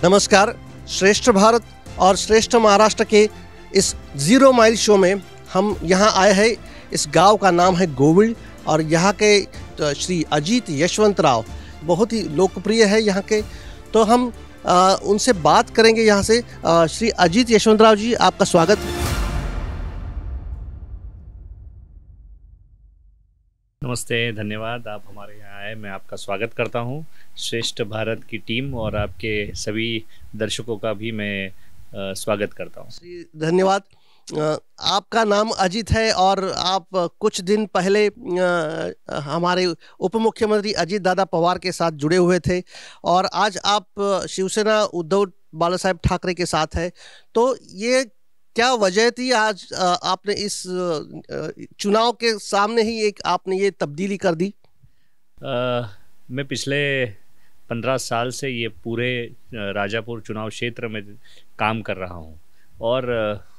नमस्कार। श्रेष्ठ भारत और श्रेष्ठ महाराष्ट्र के इस जीरो माइल शो में हम यहाँ आए हैं। इस गांव का नाम है गोविल और यहाँ के श्री अजीत यशवंतराव बहुत ही लोकप्रिय है यहाँ के। तो हम उनसे बात करेंगे यहाँ से। श्री अजीत यशवंतराव जी, आपका स्वागत है। नमस्ते, धन्यवाद। आप हमारे यहाँ आए, मैं आपका स्वागत करता हूँ। श्रेष्ठ भारत की टीम और आपके सभी दर्शकों का भी मैं स्वागत करता हूँ। धन्यवाद। आपका नाम अजीत है और आप कुछ दिन पहले हमारे उप मुख्यमंत्री अजीत दादा पवार के साथ जुड़े हुए थे और आज आप शिवसेना उद्धव बाला साहेब ठाकरे के साथ है। तो ये क्या वजह थी आज आपने इस चुनाव के सामने ही आपने ये तब्दीली कर दी? मैं पिछले 15 साल से ये पूरे राजापुर चुनाव क्षेत्र में काम कर रहा हूँ और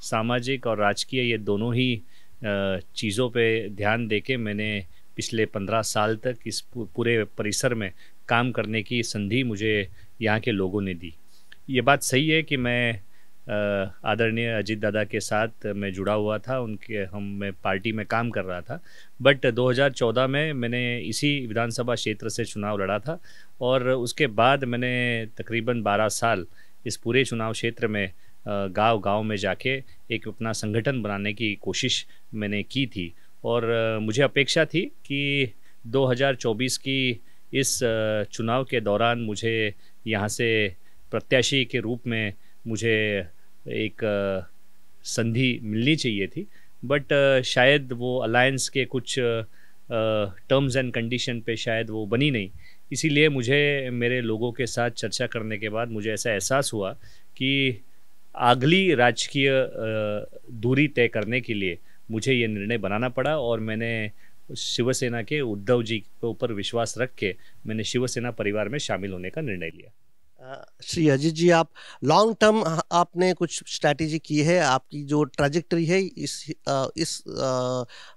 सामाजिक और राजकीय ये दोनों ही चीज़ों पे ध्यान देके मैंने पिछले 15 साल तक इस पूरे परिसर में काम करने की संधि मुझे यहाँ के लोगों ने दी। ये बात सही है कि मैं आदरणीय अजीत दादा के साथ मैं जुड़ा हुआ था, मैं पार्टी में काम कर रहा था। बट 2014 में मैंने इसी विधानसभा क्षेत्र से चुनाव लड़ा था और उसके बाद मैंने तकरीबन 12 साल इस पूरे चुनाव क्षेत्र में गांव-गांव में जाके एक अपना संगठन बनाने की कोशिश मैंने की थी और मुझे अपेक्षा थी कि 2024 की इस चुनाव के दौरान मुझे यहाँ से प्रत्याशी के रूप में मुझे एक संधि मिलनी चाहिए थी। बट शायद वो अलायंस के कुछ टर्म्स एंड कंडीशन पे शायद वो बनी नहीं। इसीलिए मुझे मेरे लोगों के साथ चर्चा करने के बाद मुझे ऐसा एहसास हुआ कि अगली राजकीय दूरी तय करने के लिए मुझे ये निर्णय बनाना पड़ा और मैंने शिवसेना के उद्धव जी के ऊपर विश्वास रख के मैंने शिवसेना परिवार में शामिल होने का निर्णय लिया। श्री अजीत जी, आप लॉन्ग टर्म आपने कुछ स्ट्रैटेजी की है। आपकी जो ट्रैजेक्टरी है इस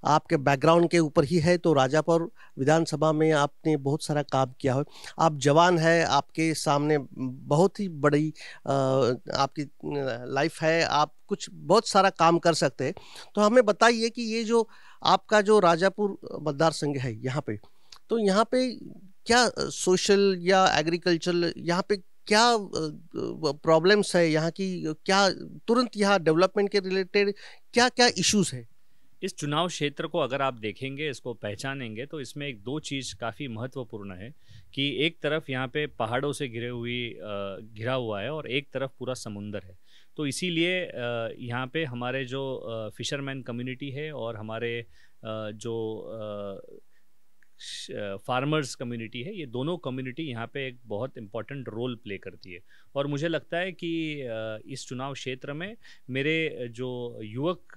आपके बैकग्राउंड के ऊपर ही है। तो राजापुर विधानसभा में आपने बहुत सारा काम किया है। आप जवान है, आपके सामने बहुत ही बड़ी आपकी लाइफ है। आप कुछ बहुत सारा काम कर सकते हैं। तो हमें बताइए कि ये जो आपका जो राजापुर मतदार संघ है यहाँ पे, तो यहाँ पे क्या सोशल या एग्रीकल्चरल यहाँ पे क्या प्रॉब्लम्स है यहाँ की, क्या तुरंत यहाँ डेवलपमेंट के रिलेटेड क्या क्या इश्यूज है? इस चुनाव क्षेत्र को अगर आप देखेंगे, इसको पहचानेंगे तो इसमें एक दो चीज़ काफ़ी महत्वपूर्ण है कि एक तरफ यहाँ पे पहाड़ों से घिरा हुआ है और एक तरफ पूरा समुंदर है। तो इसीलिए यहाँ पे हमारे जो फिशरमैन कम्युनिटी है और हमारे जो फार्मर्स कम्युनिटी है, ये दोनों कम्युनिटी यहाँ पे एक बहुत इम्पॉर्टेंट रोल प्ले करती है। और मुझे लगता है कि इस चुनाव क्षेत्र में मेरे जो युवक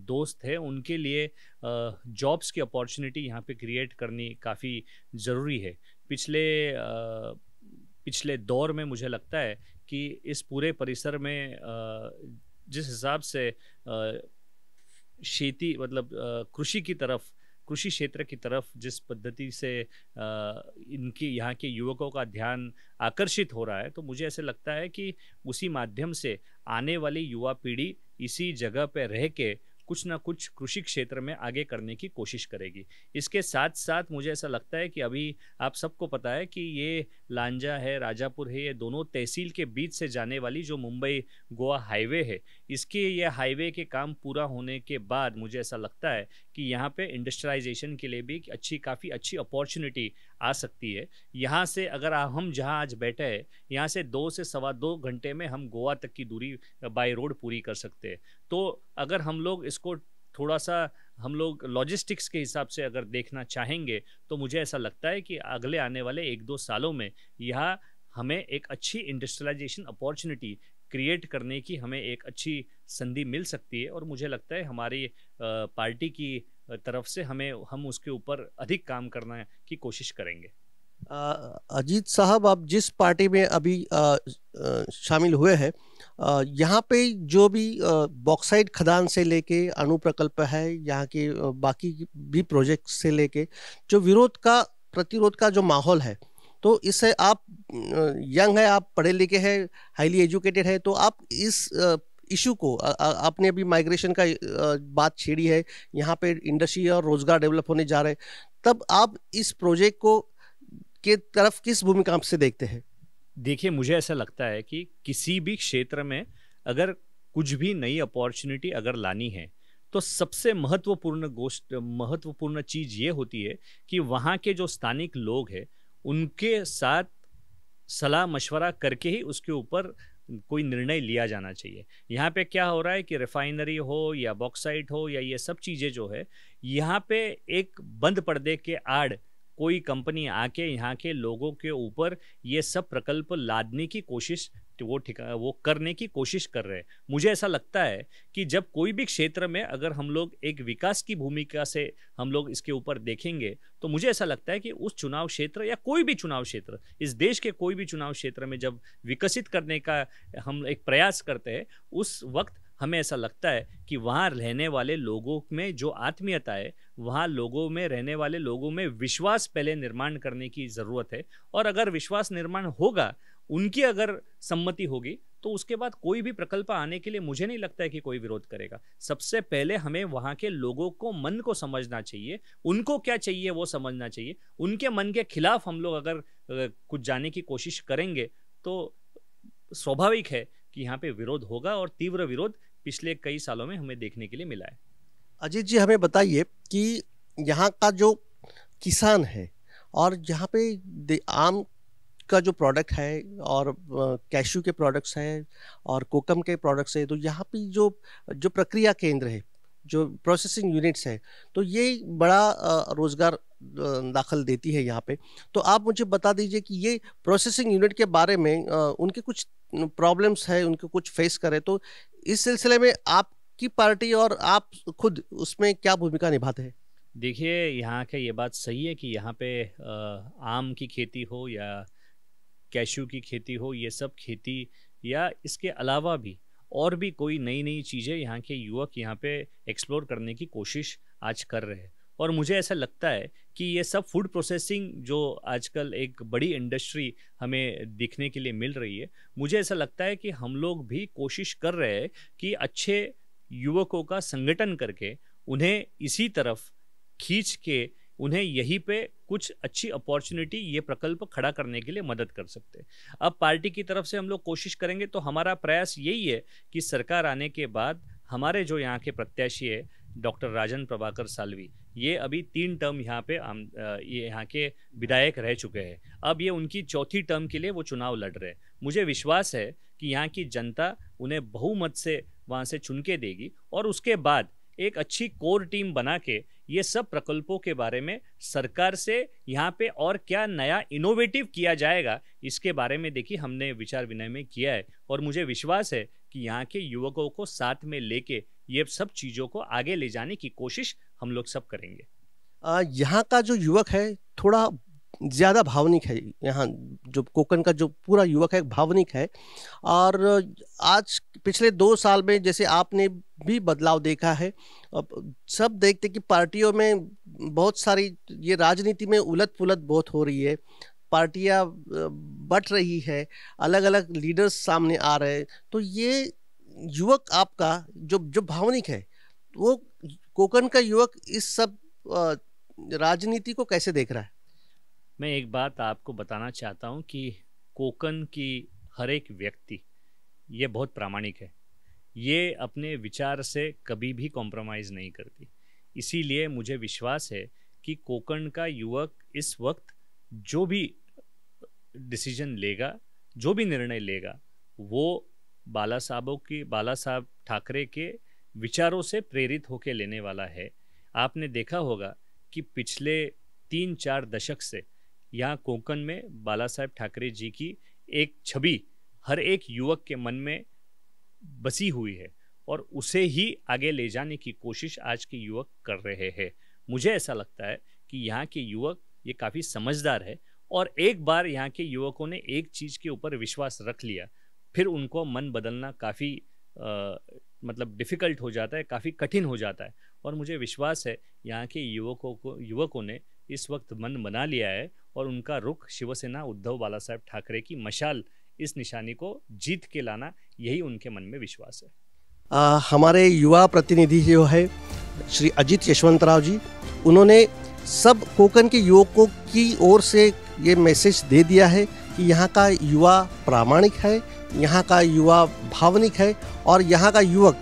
दोस्त हैं उनके लिए जॉब्स की अपॉर्चुनिटी यहाँ पे क्रिएट करनी काफ़ी ज़रूरी है। पिछले दौर में मुझे लगता है कि इस पूरे परिसर में जिस हिसाब से खेती मतलब कृषि क्षेत्र की तरफ जिस पद्धति से इनकी यहाँ के युवकों का ध्यान आकर्षित हो रहा है, तो मुझे ऐसे लगता है कि उसी माध्यम से आने वाली युवा पीढ़ी इसी जगह पे रह के कुछ ना कुछ कृषि क्षेत्र में आगे करने की कोशिश करेगी। इसके साथ साथ मुझे ऐसा लगता है कि अभी आप सबको पता है कि ये लांजा है, राजापुर है, ये दोनों तहसील के बीच से जाने वाली जो मुंबई गोवा हाईवे है, इसके ये हाईवे के काम पूरा होने के बाद मुझे ऐसा लगता है कि यहाँ पे इंडस्ट्रियलाइजेशन के लिए भी काफ़ी अच्छी अपॉर्चुनिटी आ सकती है। यहाँ से अगर हम जहाँ आज बैठे हैं, यहाँ से 2 से सवा 2 घंटे में हम गोवा तक की दूरी बाय रोड पूरी कर सकते हैं। तो अगर हम लोग इसको थोड़ा सा हम लोग लॉजिस्टिक्स के हिसाब से अगर देखना चाहेंगे, तो मुझे ऐसा लगता है कि अगले आने वाले 1-2 सालों में यहाँ हमें एक अच्छी इंडस्ट्रियलाइजेशन अपॉर्चुनिटी क्रिएट करने की हमें एक अच्छी संधि मिल सकती है और मुझे लगता है हमारी पार्टी की तरफ से हम उसके ऊपर अधिक काम करने की कोशिश करेंगे। अजीत साहब, आप जिस पार्टी में अभी शामिल हुए हैं, यहाँ पे जो भी बॉक्साइट खदान से लेके अणु प्रकल्प है, यहाँ के बाकी भी प्रोजेक्ट से लेके जो प्रतिरोध का जो माहौल है, तो इससे आप यंग है, आप पढ़े लिखे हैं, हाईली एजुकेटेड है, तो आप इस इशू को आपने अभी माइग्रेशन का बात छेड़ी है, यहाँ पे इंडस्ट्री और रोजगार डेवलप होने जा रहे हैं, तब आप इस प्रोजेक्ट को के तरफ किस भूमिका से देखते हैं? देखिए, मुझे ऐसा लगता है कि किसी भी क्षेत्र में अगर कुछ भी नई अपॉर्चुनिटी अगर लानी है, तो सबसे महत्वपूर्ण चीज़ ये होती है कि वहाँ के जो स्थानिक लोग हैं, उनके साथ सलाह मशवरा करके ही उसके ऊपर कोई निर्णय लिया जाना चाहिए। यहाँ पे क्या हो रहा है कि रिफाइनरी हो या बॉक्साइट हो या ये सब चीज़ें जो है, यहाँ पे एक बंद पर्दे के आड़ कोई कंपनी आके यहाँ के लोगों के ऊपर ये सब प्रकल्प लादने की कोशिश वो करने की कोशिश कर रहे हैं। मुझे ऐसा लगता है कि जब कोई भी क्षेत्र में अगर हम लोग एक विकास की भूमिका से हम लोग इसके ऊपर देखेंगे, तो मुझे ऐसा लगता है कि उस चुनाव क्षेत्र या कोई भी चुनाव क्षेत्र, इस देश के कोई भी चुनाव क्षेत्र में जब विकसित करने का हम एक प्रयास करते हैं, उस वक्त हमें ऐसा लगता है कि वहाँ रहने वाले लोगों में जो आत्मीयता है, वहाँ लोगों में रहने वाले लोगों में विश्वास पहले निर्माण करने की ज़रूरत है। और अगर विश्वास निर्माण होगा, उनकी अगर सम्मति होगी, तो उसके बाद कोई भी प्रकल्प आने के लिए मुझे नहीं लगता है कि कोई विरोध करेगा। सबसे पहले हमें वहाँ के लोगों को मन को समझना चाहिए, उनको क्या चाहिए वो समझना चाहिए। उनके मन के खिलाफ हम लोग अगर कुछ जाने की कोशिश करेंगे, तो स्वाभाविक है कि यहाँ पे विरोध होगा, और तीव्र विरोध पिछले कई सालों में हमें देखने के लिए मिला है। अजीत जी, हमें बताइए कि यहाँ का जो किसान है और यहाँ पे आम का जो प्रोडक्ट है और कैशू के प्रोडक्ट्स हैं और कोकम के प्रोडक्ट्स हैं, तो यहाँ पे जो जो प्रक्रिया केंद्र है, जो प्रोसेसिंग यूनिट्स है, तो ये बड़ा रोजगार दाखिल देती है यहाँ पे। तो आप मुझे बता दीजिए कि ये प्रोसेसिंग यूनिट के बारे में उनके कुछ प्रॉब्लम्स है, उनको कुछ फेस करे, तो इस सिलसिले में आपकी पार्टी और आप खुद उसमें क्या भूमिका निभाते हैं? देखिए, यहाँ का ये बात सही है कि यहाँ पे आम की खेती हो या कैशू की खेती हो, ये सब खेती या इसके अलावा भी और भी कोई नई नई चीज़ें यहाँ के युवक यहाँ पे एक्सप्लोर करने की कोशिश आज कर रहे हैं। और मुझे ऐसा लगता है कि ये सब फूड प्रोसेसिंग जो आजकल एक बड़ी इंडस्ट्री हमें देखने के लिए मिल रही है, मुझे ऐसा लगता है कि हम लोग भी कोशिश कर रहे हैं कि अच्छे युवकों का संगठन करके उन्हें इसी तरफ खींच के उन्हें यहीं पे कुछ अच्छी अपॉर्चुनिटी ये प्रकल्प खड़ा करने के लिए मदद कर सकते हैं। अब पार्टी की तरफ से हम लोग कोशिश करेंगे, तो हमारा प्रयास यही है कि सरकार आने के बाद हमारे जो यहाँ के प्रत्याशी है डॉक्टर राजन प्रभाकर साल्वी, ये अभी 3 टर्म यहाँ पे ये यहाँ के विधायक रह चुके हैं। अब ये उनकी चौथी टर्म के लिए वो चुनाव लड़ रहे हैं। मुझे विश्वास है कि यहाँ की जनता उन्हें बहुमत से वहाँ से चुन के देगी, और उसके बाद एक अच्छी कोर टीम बना के ये सब प्रकल्पों के बारे में सरकार से यहाँ पे और क्या नया इनोवेटिव किया जाएगा, इसके बारे में देखिए हमने विचार विनिमय किया है। और मुझे विश्वास है कि यहाँ के युवकों को साथ में लेके ये सब चीज़ों को आगे ले जाने की कोशिश हम लोग सब करेंगे। यहाँ का जो युवक है थोड़ा ज़्यादा भावनिक है। यहाँ जो कोकण का जो पूरा युवक है भावनिक है, और आज पिछले 2 साल में जैसे आपने भी बदलाव देखा है। अब सब देखते कि पार्टियों में बहुत सारी ये राजनीति में उलट-पुलट बहुत हो रही है, पार्टियाँ बँट रही है, अलग-अलग लीडर्स सामने आ रहे हैं। तो ये युवक आपका जो जो भावनिक है, वो कोकण का युवक इस सब राजनीति को कैसे देख रहा है? मैं एक बात आपको बताना चाहता हूँ कि कोकण की हर एक व्यक्ति ये बहुत प्रामाणिक है। ये अपने विचार से कभी भी कॉम्प्रोमाइज़ नहीं करती। इसीलिए मुझे विश्वास है कि कोकण का युवक इस वक्त जो भी डिसीजन लेगा, जो भी निर्णय लेगा, वो बाला साहब ठाकरे के विचारों से प्रेरित होकर लेने वाला है। आपने देखा होगा कि पिछले 3-4 दशक से यहाँ कोकण में बाला साहब ठाकरे जी की एक छवि हर एक युवक के मन में बसी हुई है, और उसे ही आगे ले जाने की कोशिश आज के युवक कर रहे हैं। मुझे ऐसा लगता है कि यहाँ के युवक ये काफ़ी समझदार है, और एक बार यहाँ के युवकों ने एक चीज़ के ऊपर विश्वास रख लिया, फिर उनको मन बदलना काफ़ी मतलब डिफ़िकल्ट हो जाता है, काफ़ी कठिन हो जाता है। और मुझे विश्वास है यहाँ के युवकों ने इस वक्त मन बना लिया है, और उनका रुख शिवसेना उद्धव बालासाहेब ठाकरे की मशाल, इस निशानी को जीत के लाना, यही उनके मन में विश्वास है। हमारे युवा प्रतिनिधि जो है श्री अजित यशवंतराव जी, उन्होंने सब कोकण के युवकों की ओर से ये मैसेज दे दिया है कि यहाँ का युवा प्रामाणिक है, यहाँ का युवा भावनिक है और यहाँ का युवक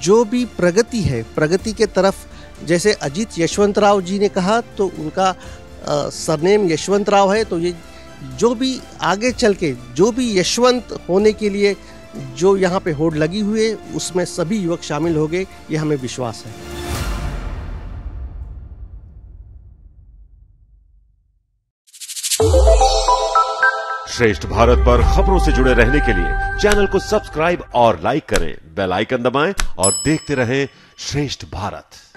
जो भी प्रगति है, प्रगति के तरफ, जैसे अजित यशवंतराव जी ने कहा तो उनका सरनेम यशवंतराव है, तो ये जो भी आगे चल के जो भी यशवंत होने के लिए जो यहाँ पे होड़ लगी हुई है, उसमें सभी युवक शामिल हो गए, ये हमें विश्वास है। श्रेष्ठ भारत पर खबरों से जुड़े रहने के लिए चैनल को सब्सक्राइब और लाइक करें, बेल आइकन दबाएं और देखते रहें श्रेष्ठ भारत।